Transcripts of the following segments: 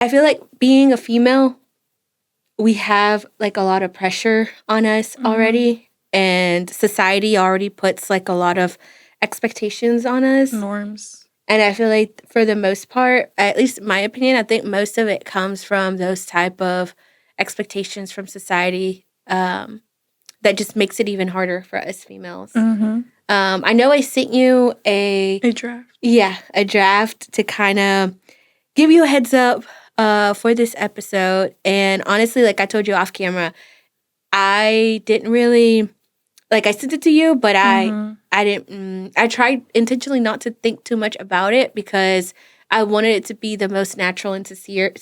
I feel like being a female, we have like a lot of pressure on us already, and society already puts like a lot of expectations on us. Norms. And I feel like for the most part, at least in my opinion, I think most of it comes from those type of expectations from society, that just makes it even harder for us females. I know I sent you A draft. a draft to kind of give you a heads up for this episode. And honestly, like I told you off camera, I didn't really like I sent it to you, but I didn't. I tried intentionally not to think too much about it because I wanted it to be the most natural and sincere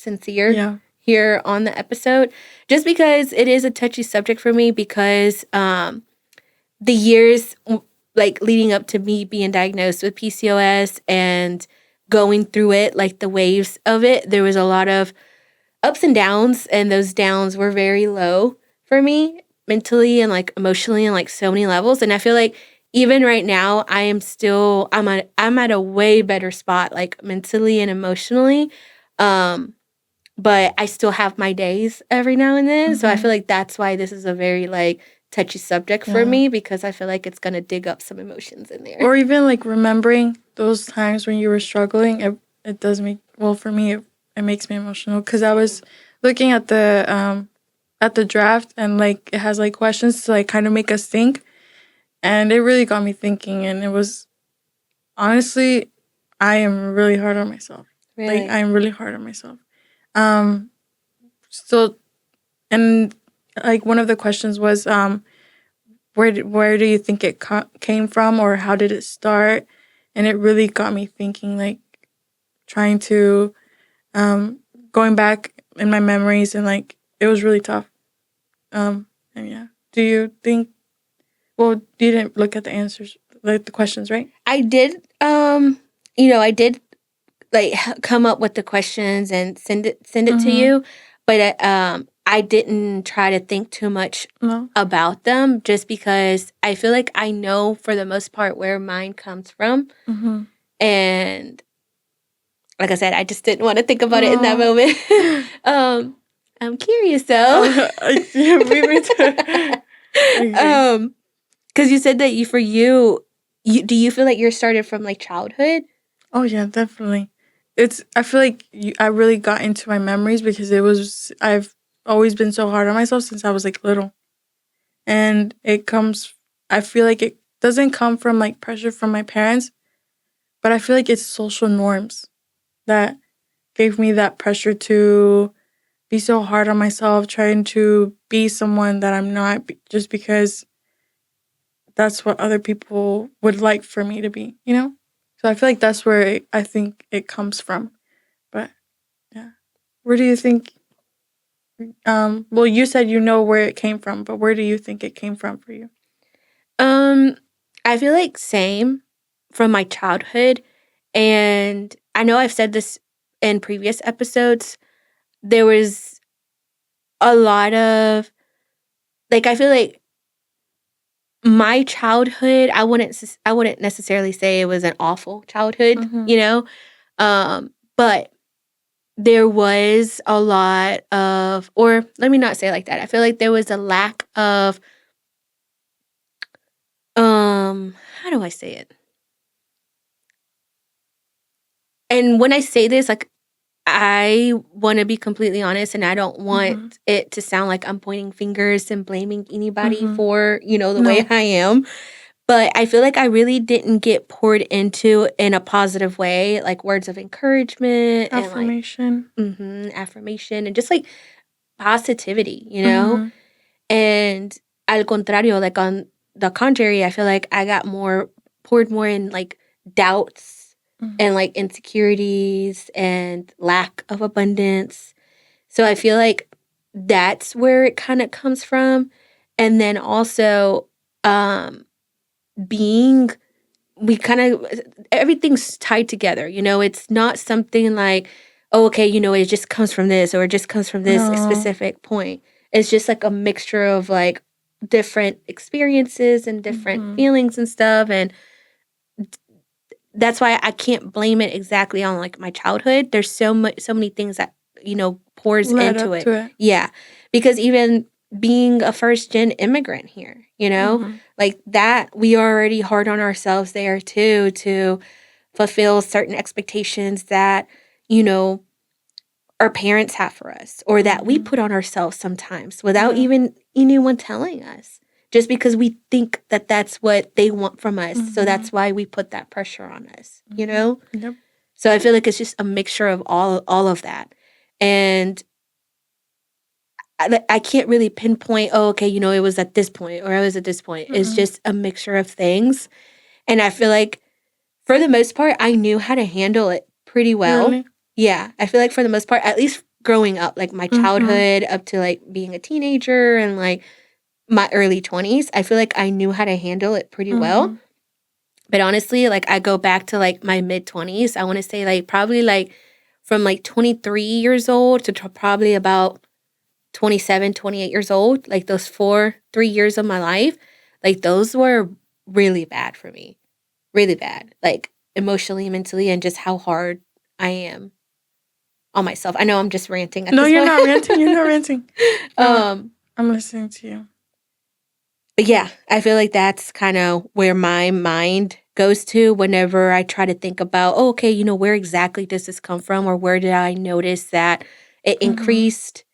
here on the episode. Just because it is a touchy subject for me, because the years like leading up to me being diagnosed with PCOS and going through it, like the waves of it, there was a lot of ups and downs, and those downs were very low for me mentally and like emotionally and like so many levels. And I feel like even right now I'm at a way better spot, like mentally and emotionally. But I still have my days every now and then. So I feel like that's why this is a very like touchy subject for me, because I feel like it's gonna dig up some emotions in there. Or even like remembering those times when you were struggling, it does make, well, for me it makes me emotional, because I was looking at the draft, and like it has like questions to like kind of make us think, and it really got me thinking. And it was, honestly, I am really hard on myself. Really? Like I'm really hard on myself. So, and like one of the questions was, where do you think it came from, or how did it start? And it really got me thinking, like trying to, going back in my memories, and like it was really tough. And yeah, do you think? Well, you didn't look at the answers, like the questions, right? I did. I did like come up with the questions and send it to you, but I didn't try to think too much about them, just because I feel like I know for the most part where mine comes from, and like I said, I just didn't want to think about it in that moment. I'm curious though. Yeah, me too. Okay. Because you said that do you feel like you're started from like childhood? Oh yeah, definitely. I feel like I really got into my memories, because I've always been so hard on myself since I was like little. And I feel like it doesn't come from like pressure from my parents, but I feel like it's social norms that gave me that pressure to be so hard on myself, trying to be someone that I'm not, just because that's what other people would like for me to be, you know? So I feel like that's where I think it comes from. But yeah. Where do you think, well, you said you know where it came from, but where do you think it came from for you? I feel like same from my childhood. And I know I've said this in previous episodes. There was a lot of, like, I feel like my childhood, I wouldn't necessarily say it was an awful childhood, but there was a lot of, or let me not say it like that. I feel like there was a lack of, how do I say it? And when I say this, like, I want to be completely honest, and I don't want it to sound like I'm pointing fingers and blaming anybody for, the way I am. But I feel like I really didn't get poured into in a positive way, like words of encouragement, Affirmation. and like, affirmation, and just like positivity, And al contrario, like on the contrary, I feel like I got poured more in like doubts and like insecurities and lack of abundance. So I feel like that's where it kind of comes from. And then also, we kind of, everything's tied together, it's not something like, oh, okay, it just comes from this, or it just comes from this specific point. It's just like a mixture of like different experiences and different feelings and stuff. And that's why I can't blame it exactly on like my childhood. There's so many things that pours Led into up it. to it. Yeah. Because even being a first gen immigrant here, like that, we are already hard on ourselves there too, to fulfill certain expectations that, our parents have for us, or that we put on ourselves sometimes without Yeah. even anyone telling us, just because we think that that's what they want from us. So that's why we put that pressure on us, Yep. So I feel like it's just a mixture of all of that. And I can't really pinpoint, oh, okay, it was at this point or I was at this point. It's just a mixture of things. And I feel like for the most part, I knew how to handle it pretty well. Really? Yeah. I feel like for the most part, at least growing up, like my childhood up to like being a teenager and like my early 20s, I feel like I knew how to handle it pretty well. But honestly, like I go back to like my mid 20s, I want to say like probably like from like 23 years old to probably about 27, 28 years old, like those 3 years of my life, like those were really bad for me. Really bad. Like emotionally, mentally, and just how hard I am on myself. I know I'm just ranting at No, this you're point. not ranting. You're not ranting. No, um, I'm listening to you. but yeah, I feel like that's kind of where my mind goes to whenever I try to think about, oh, okay, where exactly does this come from, or where did I notice that it increased,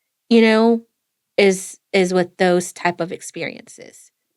is with those type of experiences.